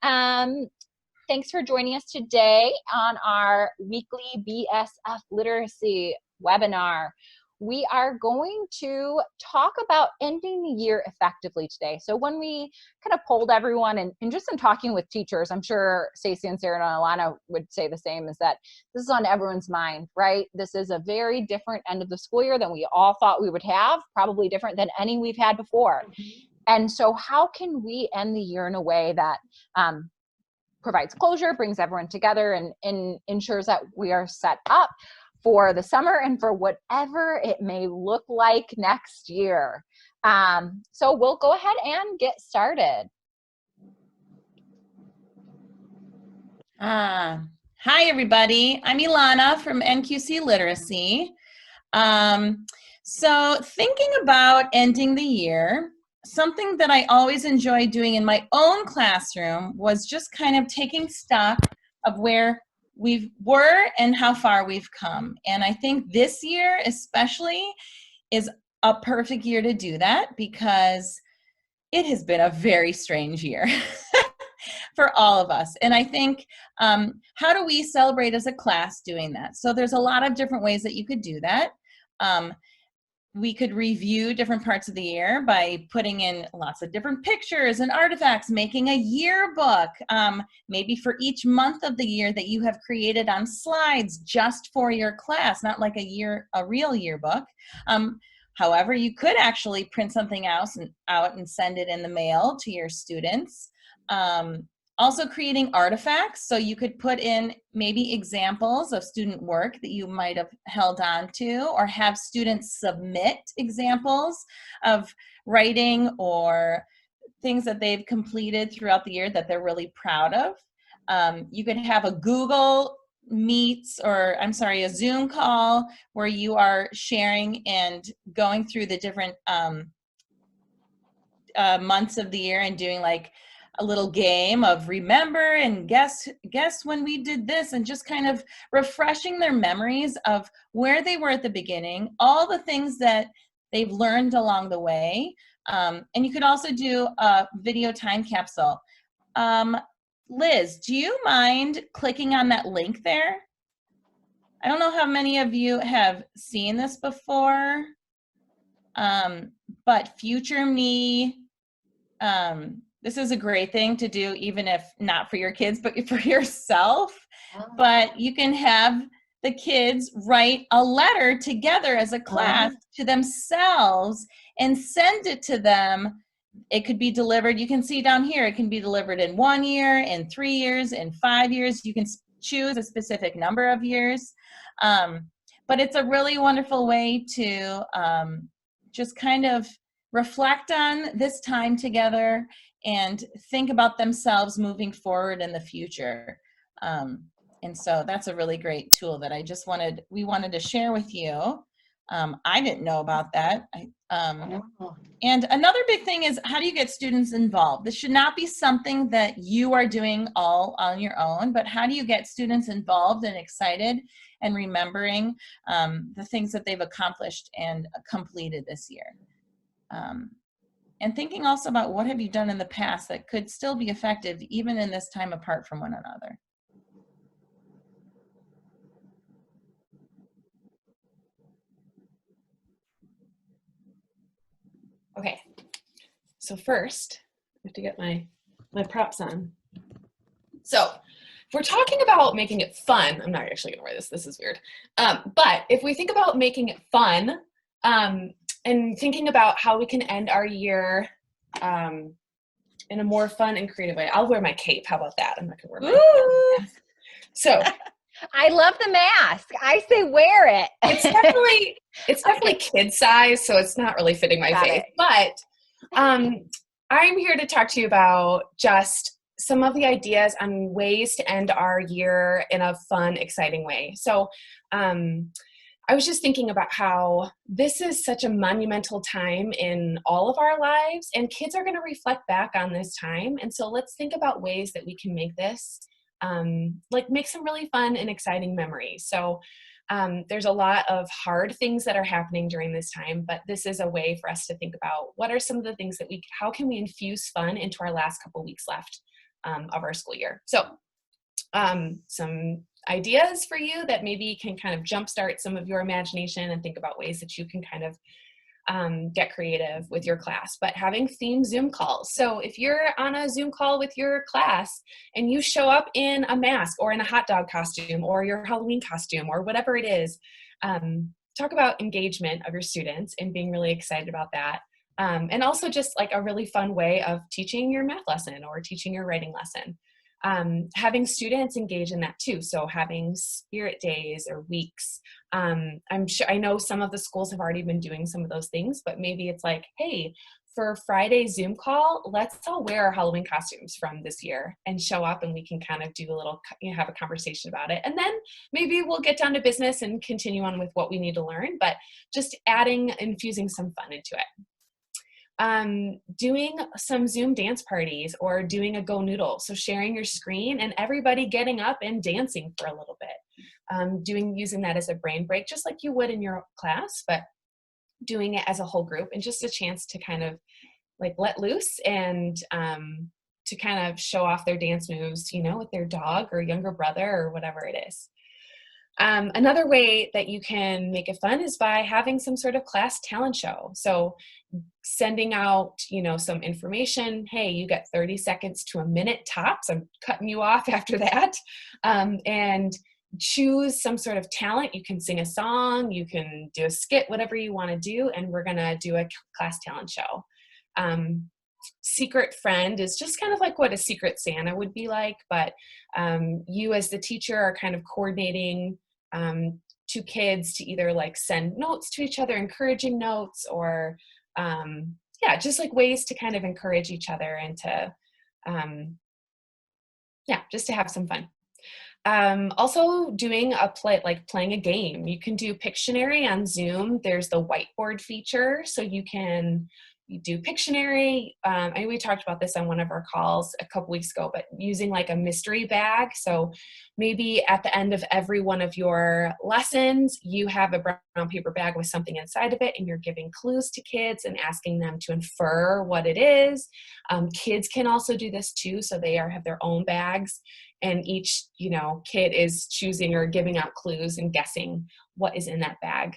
Thanks for joining us today on our weekly BSF Literacy webinar. We are going to talk about ending the year effectively today. So when we kind of polled everyone and just in talking with teachers, I'm sure Stacey and Sarah and Alana would say the same, is that this is on everyone's mind, right? This is a very different end of the school year than we all thought we would have, probably different than any we've had before. And so how can we end the year in a way that provides closure, brings everyone together, and ensures that we are set up for the summer and for whatever it may look like next year. So we'll go ahead and get started. Hi, everybody. I'm Ilana from NQC Literacy. So thinking about ending the year, something that I always enjoy doing in my own classroom was just kind of taking stock of where we were and how far we've come. And I think this year especially is a perfect year to do that because it has been a very strange year for all of us. And I think, how do we celebrate as a class doing that? So there's a lot of different ways that you could do that. We could review different parts of the year by putting in lots of different pictures and artifacts, making a yearbook, maybe for each month of the year that you have created on slides just for your class, not like a real yearbook. However, you could actually print something out and send it in the mail to your students. Also creating artifacts, so you could put in maybe examples of student work that you might have held on to, or have students submit examples of writing or things that they've completed throughout the year that they're really proud of. You could have a Google Meets, or I'm sorry, a Zoom call where you are sharing and going through the different months of the year and doing like a little game of remember and guess when we did this, and just kind of refreshing their memories of where they were at the beginning, all the things that they've learned along the way. And you could also do a video time capsule. Liz, do you mind clicking on that link there? I don't know how many of you have seen this before, but Future Me, this is a great thing to do, even if not for your kids, but for yourself. But you can have the kids write a letter together as a class to themselves and send it to them. It could be delivered, you can see down here, it can be delivered in 1 year, in 3 years, in 5 years. You can choose a specific number of years. But it's a really wonderful way to just kind of reflect on this time together and think about themselves moving forward in the future. And so that's a really great tool that we wanted to share with you. I didn't know about that. And another big thing is, how do you get students involved? This should not be something that you are doing all on your own, but how do you get students involved and excited and remembering the things that they've accomplished and completed this year? And thinking also about what have you done in the past that could still be effective even in this time apart from one another. Okay, so first, I have to get my props on. So if we're talking about making it fun, I'm not actually gonna wear this is weird. But if we think about making it fun, and thinking about how we can end our year in a more fun and creative way. I'll wear my cape. How about that? I'm not gonna wear my mask. So I love the mask. I say wear it. It's definitely kid size, so it's not really fitting my face. But I'm here to talk to you about just some of the ideas on ways to end our year in a fun, exciting way. So I was just thinking about how this is such a monumental time in all of our lives, and kids are going to reflect back on this time. And so let's think about ways that we can make this, make some really fun and exciting memories. So there's a lot of hard things that are happening during this time, but this is a way for us to think about what are some of the things that how can we infuse fun into our last couple weeks left of our school year. So some ideas for you that maybe can kind of jumpstart some of your imagination and think about ways that you can kind of get creative with your class, but having themed Zoom calls. So if you're on a Zoom call with your class and you show up in a mask or in a hot dog costume or your Halloween costume or whatever it is, talk about engagement of your students and being really excited about that. And also just like a really fun way of teaching your math lesson or teaching your writing lesson. Having students engage in that too. So having spirit days or weeks. I'm sure, I know some of the schools have already been doing some of those things, but maybe it's like, hey, for Friday Zoom call, let's all wear our Halloween costumes from this year and show up, and we can kind of do a little, have a conversation about it. And then maybe we'll get down to business and continue on with what we need to learn, but just infusing some fun into it. Doing some Zoom dance parties or doing a Go Noodle. So sharing your screen and everybody getting up and dancing for a little bit. Using that as a brain break, just like you would in your class, but doing it as a whole group and just a chance to kind of like let loose and to kind of show off their dance moves, with their dog or younger brother or whatever it is. Another way that you can make it fun is by having some sort of class talent show. So sending out, some information. Hey, you get 30 seconds to a minute tops. I'm cutting you off after that. And choose some sort of talent. You can sing a song, you can do a skit, whatever you want to do. And we're going to do a class talent show. Secret friend is just kind of like what a secret Santa would be like, but you as the teacher are kind of coordinating two kids to either like send notes to each other, encouraging notes, or just like ways to kind of encourage each other and to just to have some fun. Also doing playing a game. You can do Pictionary on Zoom. There's the whiteboard feature, so you do Pictionary. I know we talked about this on one of our calls a couple weeks ago, but using like a mystery bag. So maybe at the end of every one of your lessons, you have a brown paper bag with something inside of it, and you're giving clues to kids and asking them to infer what it is. Kids can also do this too. So they have their own bags, and each, kid is choosing or giving out clues and guessing what is in that bag.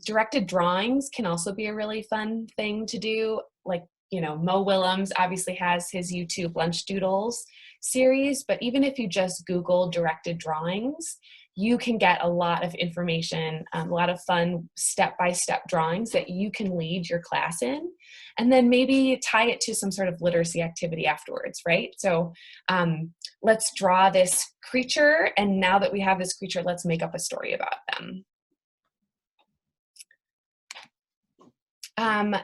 Directed drawings can also be a really fun thing to do. Like, Mo Willems obviously has his YouTube Lunch Doodles series, but even if you just Google directed drawings, you can get a lot of information, a lot of fun step-by-step drawings that you can lead your class in, and then maybe tie it to some sort of literacy activity afterwards, right? So let's draw this creature, and now that we have this creature, let's make up a story about them.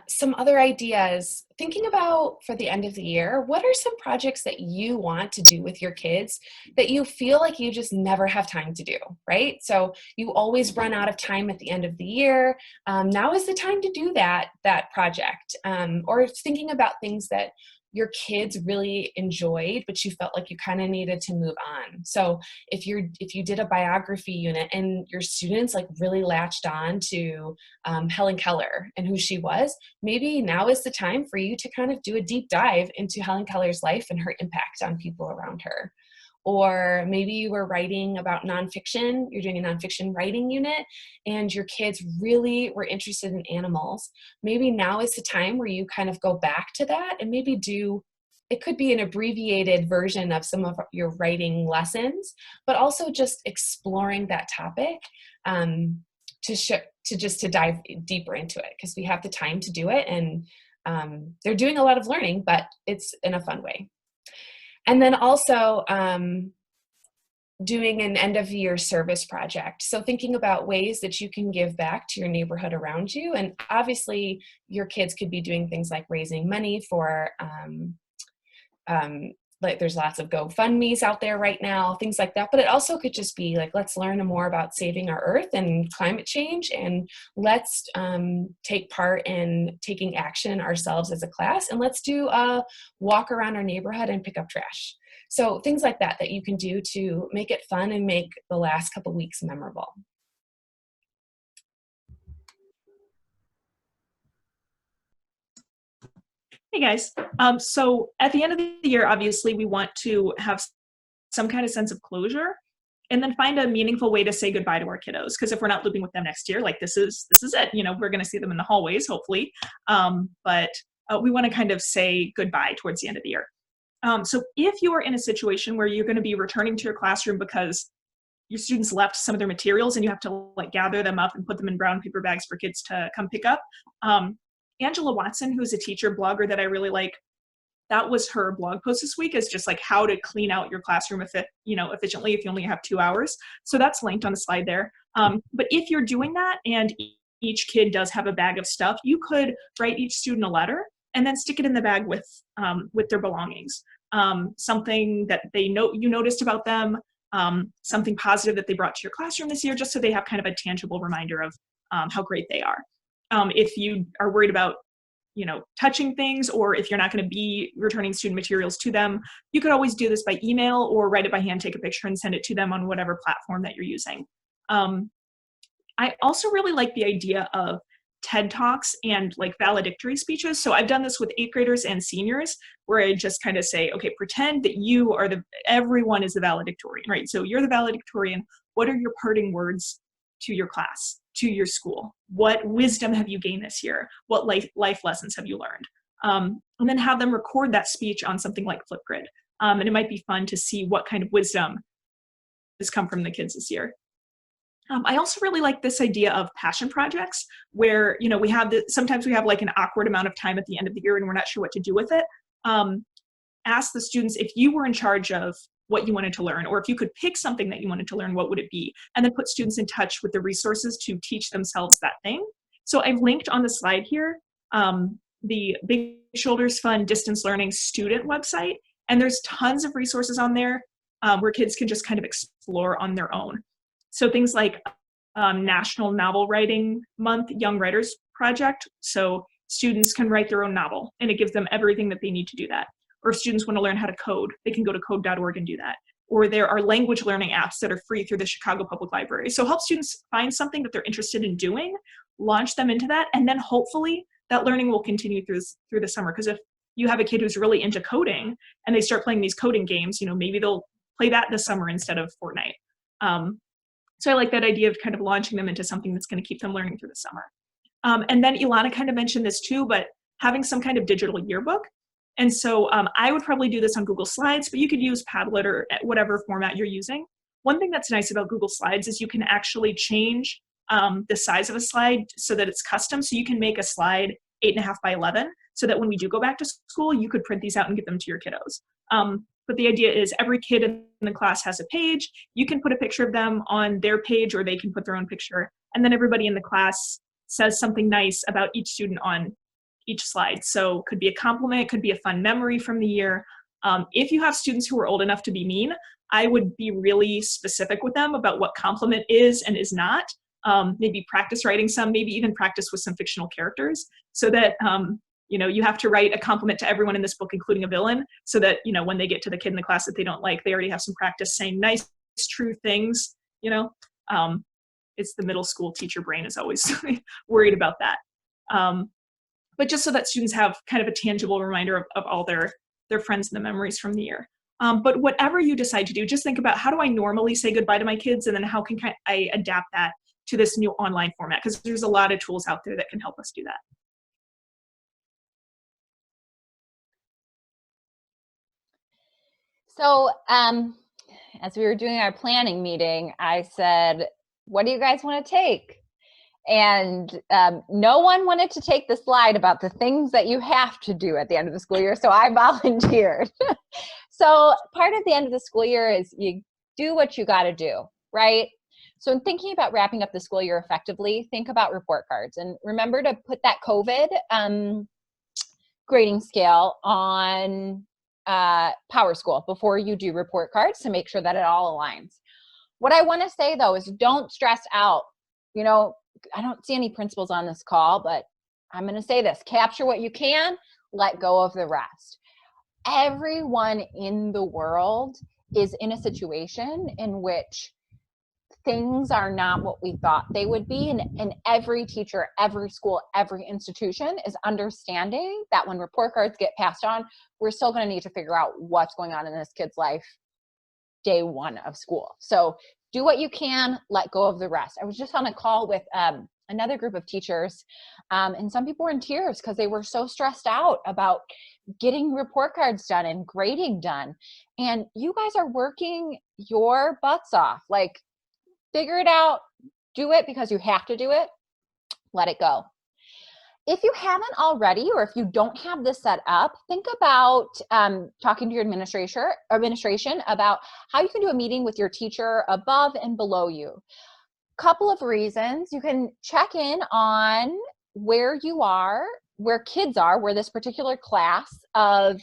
Some other ideas, thinking about for the end of the year, what are some projects that you want to do with your kids that you feel like you just never have time to do, right? So you always run out of time at the end of the year. Now is the time to do that project. Or thinking about things that your kids really enjoyed, but you felt like you kind of needed to move on. So if you did a biography unit and your students like really latched on to Helen Keller and who she was, maybe now is the time for you to kind of do a deep dive into Helen Keller's life and her impact on people around her. Or maybe you were writing about nonfiction, you're doing a nonfiction writing unit, and your kids really were interested in animals. Maybe now is the time where you kind of go back to that and maybe it could be an abbreviated version of some of your writing lessons, but also just exploring that topic to dive deeper into it, because we have the time to do it, and they're doing a lot of learning, but it's in a fun way. And then also doing an end of year service project. So thinking about ways that you can give back to your neighborhood around you. And obviously your kids could be doing things like raising money for, like there's lots of GoFundMe's out there right now, things like that. But it also could just be like, let's learn more about saving our earth and climate change, and let's take part in taking action ourselves as a class, and let's do a walk around our neighborhood and pick up trash. So things like that you can do to make it fun and make the last couple weeks memorable. Hey guys. So at the end of the year, obviously we want to have some kind of sense of closure and then find a meaningful way to say goodbye to our kiddos. Because if we're not looping with them next year, like this is it. We're going to see them in the hallways, hopefully. But we want to kind of say goodbye towards the end of the year. So if you are in a situation where you're going to be returning to your classroom because your students left some of their materials and you have to like gather them up and put them in brown paper bags for kids to come pick up, Angela Watson, who's a teacher blogger that I really like, that was her blog post this week, is just like how to clean out your classroom efficiently if you only have 2 hours. So that's linked on the slide there. But if you're doing that and each kid does have a bag of stuff, you could write each student a letter and then stick it in the bag with their belongings. Something that you noticed about them, something positive that they brought to your classroom this year, just so they have kind of a tangible reminder of how great they are. If you are worried about touching things, or if you're not going to be returning student materials to them, you could always do this by email or write it by hand, take a picture and send it to them on whatever platform that you're using. I also really like the idea of TED Talks and like valedictory speeches. So I've done this with 8th graders and seniors, where I just kind of say, okay, pretend that everyone is the valedictorian, right? So you're the valedictorian. What are your parting words to your class, to your school? What wisdom have you gained this year? What life lessons have you learned? And then have them record that speech on something like Flipgrid. And it might be fun to see what kind of wisdom has come from the kids this year. I also really like this idea of passion projects where, sometimes we have like an awkward amount of time at the end of the year and we're not sure what to do with it. Ask the students, if you were in charge of what you wanted to learn, or if you could pick something that you wanted to learn, what would it be? And then put students in touch with the resources to teach themselves that thing. So I've linked on the slide here, the Big Shoulders Fund Distance Learning student website. And there's tons of resources on there where kids can just kind of explore on their own. So things like National Novel Writing Month Young Writers Project. So students can write their own novel and it gives them everything that they need to do that. Or if students want to learn how to code, they can go to code.org and do that. Or there are language learning apps that are free through the Chicago Public Library. So help students find something that they're interested in doing, launch them into that, and then hopefully that learning will continue through the summer. Because if you have a kid who's really into coding and they start playing these coding games, maybe they'll play that this summer instead of Fortnite. So I like that idea of kind of launching them into something that's going to keep them learning through the summer. And then Ilana kind of mentioned this too, but having some kind of digital yearbook. And so I would probably do this on Google Slides, but you could use Padlet or whatever format you're using. One thing that's nice about Google Slides is you can actually change the size of a slide so that it's custom. So you can make a slide 8.5 by 11 so that when we do go back to school, you could print these out and give them to your kiddos. But the idea is every kid in the class has a page. You can put a picture of them on their page or they can put their own picture. And then everybody in the class says something nice about each student on each slide. So could be a compliment, could be a fun memory from the year. If you have students who are old enough to be mean, I would be really specific with them about what compliment is and is not. Maybe practice writing some, maybe even practice with some fictional characters so that you have to write a compliment to everyone in this book, including a villain, so that, when they get to the kid in the class that they don't like, they already have some practice saying nice, true things, It's the middle school teacher brain is always worried about that. But just so that students have kind of a tangible reminder of all their friends and the memories from the year. But whatever you decide to do, just think about, how do I normally say goodbye to my kids? And then how can I adapt that to this new online format? Because there's a lot of tools out there that can help us do that. So as we were doing our planning meeting, I said, what do you guys want to take? And no one wanted to take the slide about the things that you have to do at the end of the school year, so I volunteered. So part of the end of the school year is you do what you got to do, right? So in thinking about wrapping up the school year effectively, think about report cards. And remember to put that COVID grading scale on PowerSchool before you do report cards to make sure that it all aligns. What I want to say, though, is don't stress out. I don't see any principals on this call, but I'm going to say this: capture what you can, let go of the rest. Everyone in the world is in a situation in which things are not what we thought they would be. And every teacher, every school, every institution is understanding that when report cards get passed on, we're still going to need to figure out what's going on in this kid's life day one of school. So do what you can, let go of the rest. I was just on a call with another group of teachers, and some people were in tears because they were so stressed out about getting report cards done and grading done. And you guys are working your butts off. Like, figure it out, do it because you have to do it, let it go. If you haven't already, or if you don't have this set up, think about talking to your administration about how you can do a meeting with your teacher above and below you. Couple of reasons. You can check in on where you are, where kids are, where this particular class of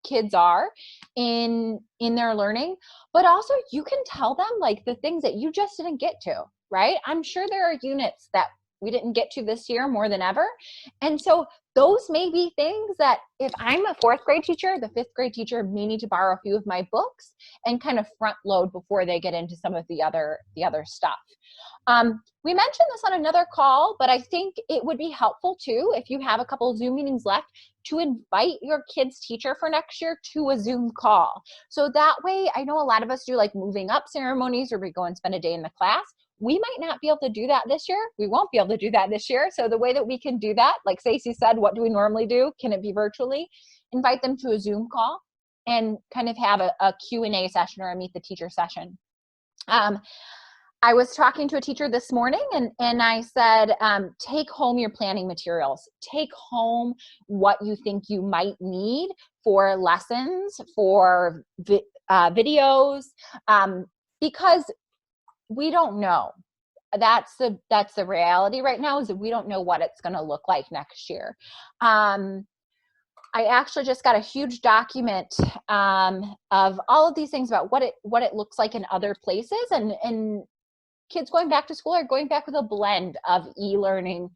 kids are in their learning, but also you can tell them like the things that you just didn't get to, right? I'm sure there are units that we didn't get to this year more than ever. And so those may be things that if I'm a fourth grade teacher, the fifth grade teacher may need to borrow a few of my books and kind of front load before they get into some of the other stuff. We mentioned this on another call, but I think it would be helpful too, if you have a couple of Zoom meetings left, to invite your kid's teacher for next year to a Zoom call. So that way, I know a lot of us do like moving up ceremonies where we go and spend a day in the class. We might not be able to do that this year. We won't be able to do that this year. So the way that we can do that, like Stacey said, what do we normally do? Can it be virtually? Invite them to a Zoom call and kind of have a Q&A session or a meet the teacher session. I was talking to a teacher this morning and I said, take home your planning materials. Take home what you think you might need for lessons, for videos, because we don't know. That's the reality right now, is that we don't know what it's going to look like next year. I actually just got a huge document of all of these things about what it looks like in other places, and kids going back to school are going back with a blend of e-learning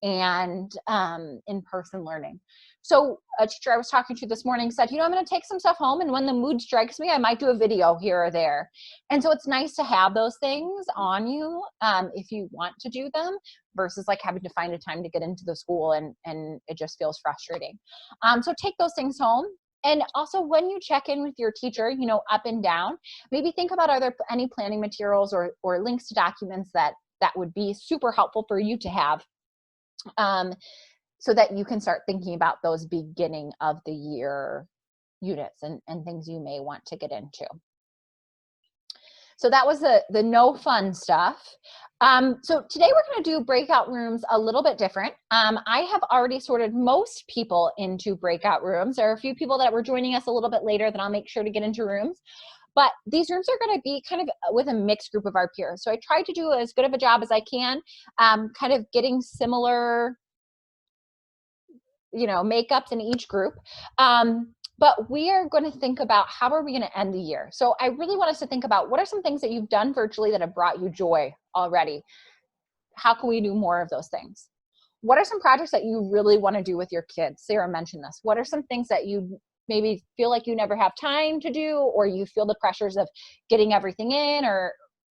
and in-person learning. So a teacher I was talking to this morning said, I'm going to take some stuff home, and when the mood strikes me, I might do a video here or there. And so it's nice to have those things on you if you want to do them, versus like having to find a time to get into the school and it just feels frustrating. So take those things home. And also when you check in with your teacher, up and down, maybe think about are there any planning materials or links to documents that would be super helpful for you to have, so that you can start thinking about those beginning of the year units and things you may want to get into. So that was the no fun stuff. So today we're going to do breakout rooms a little bit different. I have already sorted most people into breakout rooms. There are a few people that were joining us a little bit later that I'll make sure to get into rooms. But these rooms are going to be kind of with a mixed group of our peers. So I tried to do as good of a job as I can, kind of getting similar makeups in each group. But we are going to think about how are we going to end the year. So I really want us to think about what are some things that you've done virtually that have brought you joy already. How can we do more of those things? What are some projects that you really want to do with your kids? Sarah mentioned this. What are some things that you maybe feel like you never have time to do, or you feel the pressures of getting everything in,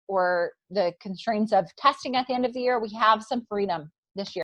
or the constraints of testing at the end of the year? We have some freedom this year.